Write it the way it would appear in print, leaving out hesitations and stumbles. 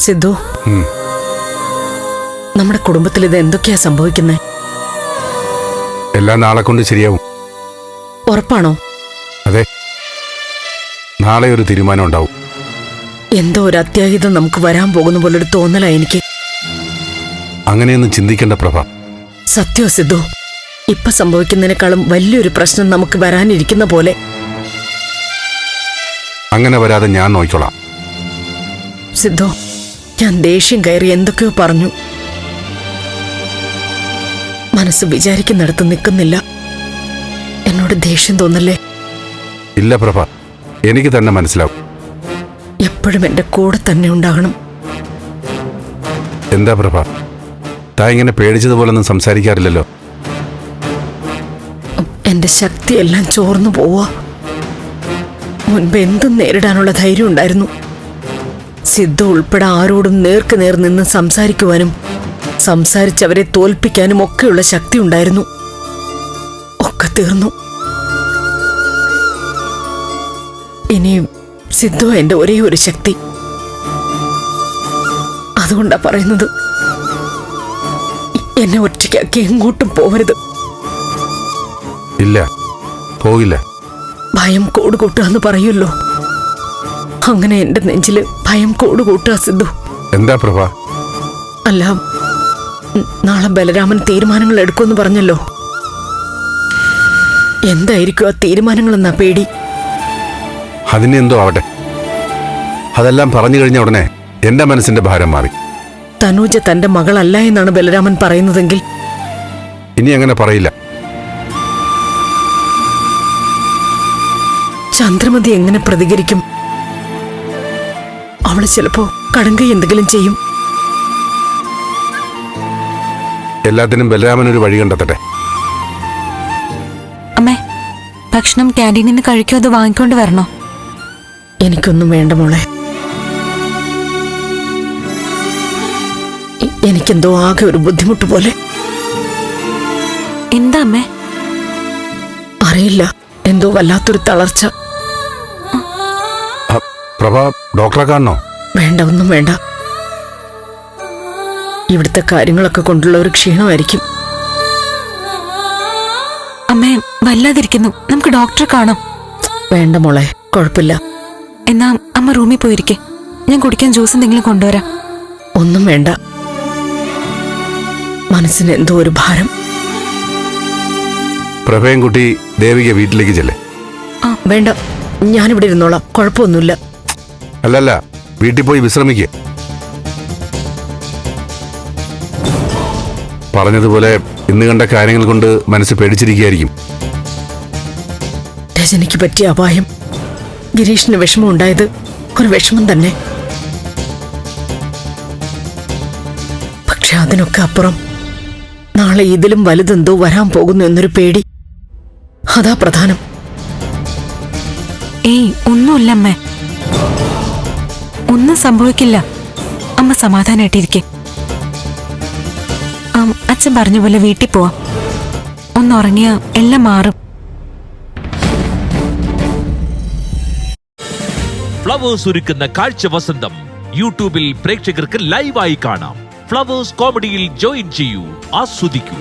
സിദ്ധു, നമ്മുടെ കുടുംബത്തിൽ ഇത് എന്തൊക്കെയാ സംഭവിക്കുന്നത്? എല്ലാം നാളെ കൊണ്ട് ശരിയാവും. ഉറപ്പാണോ? അതെ, നാളെ ഒരു തീരുമാനം ഉണ്ടാവും. എന്തോ ഒരു അത്യാഹിതം നമുക്ക് വരാൻ പോകുന്ന പോലൊരു തോന്നലാ എനിക്ക്. അങ്ങനെയൊന്നും ചിന്തിക്കേണ്ട പ്രഭ. സത്യോ സിദ്ധു, ഇപ്പൊ സംഭവിക്കുന്നതിനേക്കാളും വലിയൊരു പ്രശ്നം നമുക്ക് വരാനിരിക്കുന്ന പോലെ. അങ്ങനെ വരാതെ ഞാൻ നോക്കിക്കോളാം. സിദ്ധു, ഞാൻ ദേഷ്യം കയറി എന്തൊക്കെയോ പറഞ്ഞു. മനസ്സ് വിചാരിക്കുന്നിടത്ത് നിൽക്കുന്നില്ല. എന്നോട് ദേഷ്യം തോന്നല്ലേ? ഇല്ല പ്രഭ, എനിക്ക് തന്നെ മനസ്സിലാവും. എപ്പോഴും എന്റെ കൂടെ തന്നെ ഉണ്ടാകണം. എന്താ പ്രഭ, താ ഇങ്ങനെ പേടിച്ചതുപോലൊന്നും സംസാരിക്കാറില്ലല്ലോ. എന്റെ ശക്തിയെല്ലാം ചോർന്നു പോവാ. മുൻപ് എന്തും നേരിടാനുള്ള ധൈര്യം ഉണ്ടായിരുന്നു. സിദ്ധു ഉൾപ്പെടെ ആരോടും നേർക്ക് നേർ നിന്ന് സംസാരിക്കുവാനും സംസാരിച്ചവരെ തോൽപ്പിക്കാനും ഒക്കെയുള്ള ശക്തി ഉണ്ടായിരുന്നു. ഒക്കെ തീർന്നു. ഇനി സിദ്ധു എന്റെ ഒരേ ഒരു ശക്തി. അതുകൊണ്ടാ പറയുന്നത്, എന്നെ ഒറ്റയ്ക്കാക്കി എങ്ങോട്ടും പോവരുത്. ഇല്ല, പോകില്ല. ഭയം കൂടുകൂട്ടുകയെന്ന് പറയുമല്ലോ, അങ്ങനെ എന്റെ നെഞ്ചില് ഭയം കൂടുകൂട്ടുക സിദ്ധു. എന്താ പ്രഭ? അല്ല, നാളെ ബലരാമൻ തീരുമാനങ്ങൾ എടുക്കുമെന്ന് പറഞ്ഞല്ലോ. എന്തായിരിക്കും ആ തീരുമാനങ്ങളെന്നാ പേടി. അതിനെന്തോ ആവട്ടെ, അതെല്ലാം പറഞ്ഞു കഴിഞ്ഞ ഉടനെ എന്റെ മനസ്സിന്റെ ഭാരം മാറി. തനൂജ തന്റെ മകളല്ല എന്നാണ് ബലരാമൻ പറയുന്നതെങ്കിൽ ഇനി അങ്ങനെ പറയില്ല. ചന്ദ്രമതി എങ്ങനെ പ്രതികരിക്കും? അവള് ചിലപ്പോ കടങ്കൈ എന്തെങ്കിലും ചെയ്യും. എല്ലാത്തിനും ബലരാമൻ ഒരു വഴി കണ്ടെത്തട്ടെ. അമ്മേ, ഭക്ഷണം ക്യാൻറ്റീനിൽ നിന്ന് കഴിക്കോ അത് വാങ്ങിക്കൊണ്ട് വരണോ? എനിക്കൊന്നും വേണ്ട മോളെ. എനിക്കെന്തോ ആകെ ഒരു ബുദ്ധിമുട്ട് പോലെ. എന്താ അമ്മേ? അറിയില്ല, എന്തോ വല്ലാത്തൊരു തളർച്ച. പ്രഭ, ഡോക്ടറെ കാണണോ? വേണ്ട, ഒന്നും വേണ്ട. ഇവിടുത്തെ കാര്യങ്ങളൊക്കെ കൊണ്ടുള്ള ഒരു ക്ഷീണമായിരിക്കും. അമ്മേ, വല്ലാതിരിക്കുന്നു, നമുക്ക് ഡോക്ടറെ കാണാം. വേണ്ട മോളെ, കുഴപ്പമില്ല. എന്നാ അമ്മ റൂമിൽ പോയിരിക്കെ, ഞാൻ കുടിക്കാൻ ജ്യൂസ് എന്തെങ്കിലും കൊണ്ടുവരാം. ഒന്നും വേണ്ട. മനസ്സിന് എന്തോ ഒരു ഭാരം. പ്രഭയും കുട്ടി ദേവിക വീട്ടിലേക്ക് ചെല്ലേ. വേണ്ട, ഞാനിവിടെ ഇരുന്നോളാം, കുഴപ്പമൊന്നുമില്ല. അല്ലല്ല, വീട്ടിൽ പോയി വിശ്രമിക്കുക. പറഞ്ഞതുപോലെ ഇന്ന് കണ്ട കാര്യങ്ങൾ കൊണ്ട് മനസ്സ് പേടിച്ചിരിക്കുകയായിരിക്കും. രജനിക്ക് പറ്റിയ അപായം, ഗിരീഷിന് വിഷമം ഉണ്ടായത് ഒരു വിഷമം തന്നെ. പക്ഷെ അതിനൊക്കെ അപ്പുറം നാളെ ഇതിലും വലുതെന്തോ വരാൻ പോകുന്നു എന്നൊരു പേടി, അതാ പ്രധാനം. ഏയ്, ഒന്നുമില്ല അമ്മേ, ഒന്നും സംഭവിക്കില്ല. അമ്മ സമാധാനായിട്ടിരിക്കെ. അച്ഛൻ പറഞ്ഞ പോലെ വീട്ടിൽ പോവാം. ഒന്നുറങ്ങിയ എല്ലാം മാറും. ഫ്ലവേഴ്സ് ഒരുക്കുന്ന കാഴ്ച വസന്തം യൂട്യൂബിൽ പ്രേക്ഷകർക്ക് ലൈവായി കാണാം. ഫ്ലവേഴ്സ് കോമഡിയിൽ ജോയിൻ ചെയ്യൂ, ആസ്വദിക്കൂ.